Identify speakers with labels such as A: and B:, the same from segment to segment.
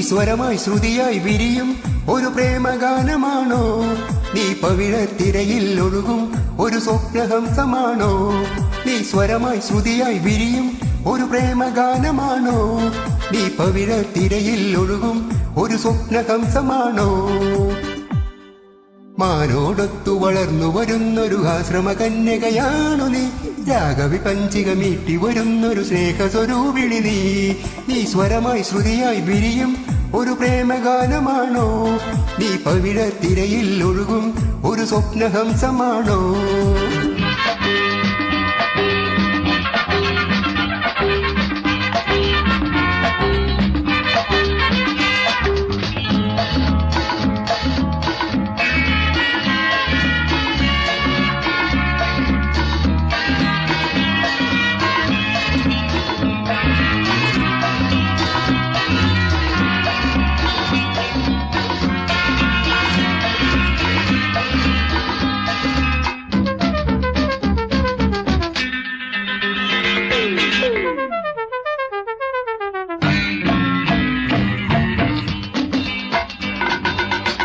A: സ്വരമായി ശ്രുതിയായി വിരിയും ഒരു പ്രേമഗാനമാണോ? നീ പവിഴത്തിരയിൽ ഒഴുകും ഒരു സ്വപ്നഹംസമാണോ? നീ സ്വരമായി ശ്രുതിയായി വിരിയും ഒരു പ്രേമഗാനമാണോ? നീ പവിഴത്തിരയിൽ ഒഴുകും ഒരു സ്വപ്നഹംസമാണോ? മാനോടൊത്തു വളർന്നു വരുന്നൊരു ആശ്രമ കന്യകയാണു നീ. രാഗവി പഞ്ചിക മീട്ടി വരുന്നൊരു സ്നേഹസ്വരൂപിണി നീ. നീ സ്വരമായി ശ്രുതിയായി വിരിയും ഒരു പ്രേമഗാനമാണോ? നീ പവിഴത്തിരയിൽ ഒഴുകും ഒരു സ്വപ്നഹംസമാണോ?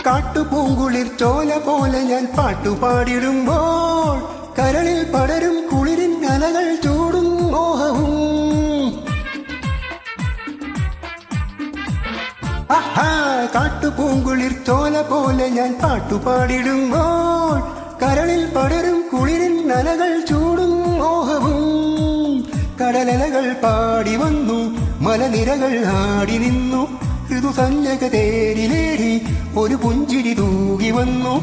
A: കാട്ടുപൂങ്കുളിർ ചോല പോലെ ഞാൻ പാട്ടുപാടിടുമ്പോൾ കരളിൽ പടരും കുളിരിൻ അലകൾ ചൂടും മോഹവും. കാട്ടുപൂങ്കുളിർ ചോല പോലെ ഞാൻ പാട്ടുപാടിടുമ്പോൾ കരളിൽ പടരും കുളിരിൻ അലകൾ ചൂടും മോഹവും. കടലലകൾ പാടി വന്നു മലനിരകൾ ആടി നിന്നു. ഋതുസഞ്ജക തേരിലേറി ഒരു പുഞ്ചിരി തൂകി വന്നു.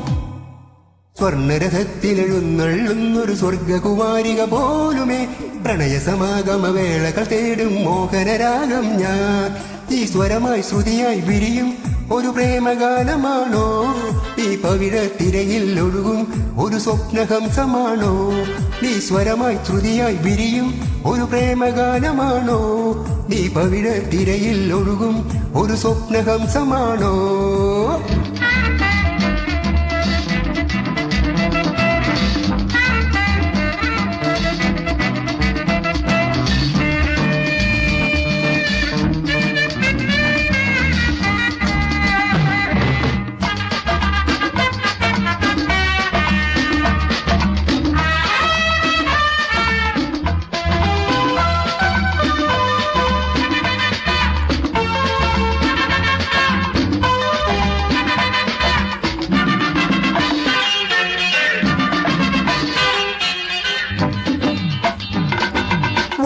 A: സ്വർണരഥത്തിലെഴുന്നള്ളുന്നൊരു സ്വർഗകുമാരിക പോലുമേ പ്രണയസമാഗമ വേളകൾ തേടും മോഹനരാഗം ഞാൻ. ഈ സ്വരമായി ശ്രുതിയായി വിരിയും ഒരു പ്രേമഗാനമാണോ? ഈ പവിഴത്തിരയിൽ ഒഴുകും ഒരു സ്വപ്നഹംസമാണോ? നീ സ്വരമായി ശ്രുതിയായി വിരിയും ഒരു പ്രേമഗാനമാണോ? നീ പവിഴത്തിരയിൽ ഒഴുകും ഒരു സ്വപ്നഹംസമാണോ?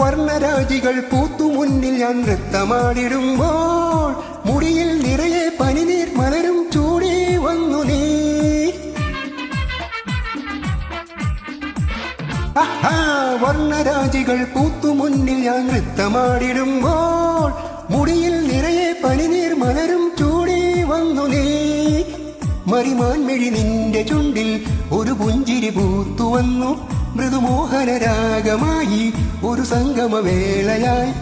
A: വർണ്ണരാജികൾ പൂത്തു മുന്നിൽ ഞാൻ നൃത്തമാടിടുമ്പോൾ മുടിയിൽ നിറയെ പനിനീർ മലരും ചൂടി വന്നു നീ. വർണ്ണരാജികൾ പൂത്തു മുന്നിൽ ഞാൻ നൃത്തമാടിടുമ്പോൾ മുടിയിൽ നിറയെ പനിനീർ മലരും ചൂടി വന്നു നീ. മറിമാൻമിഴി നിന്റെ ചുണ്ടിൽ ഒരു പുഞ്ചിരി പൂത്തു വന്നു. മൃദുമോഹനരാഗമായി ഒരു സംഗമവേളയായി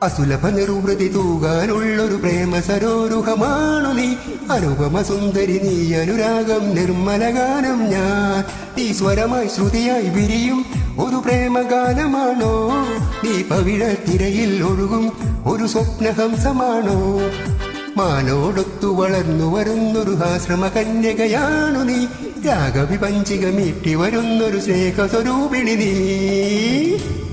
A: അസുലഭ നിർവൃതി തൂകാനുള്ളൊരു പ്രേമ സരോരുഹമാണു നീ. അനുപമ സുന്ദരി നീ അനുരാഗം നിർമ്മലഗാനം ഞാൻ. നീ സ്വരമായി ശ്രുതിയായി വിരിയും ഒരു പ്രേമഗാനമാണോ? നീ പവിഴത്തിരയിൽ ഒഴുകും ഒരു സ്വപ്നഹംസമാണോ? മാനോടൊത്തു വളർന്നു വരുന്നൊരു ആശ്രമ കന്യകയാണു നീ. രാഗവി പഞ്ചിക മീട്ടി വരുന്നൊരു സ്നേഹസ്വരൂപിണി നീ.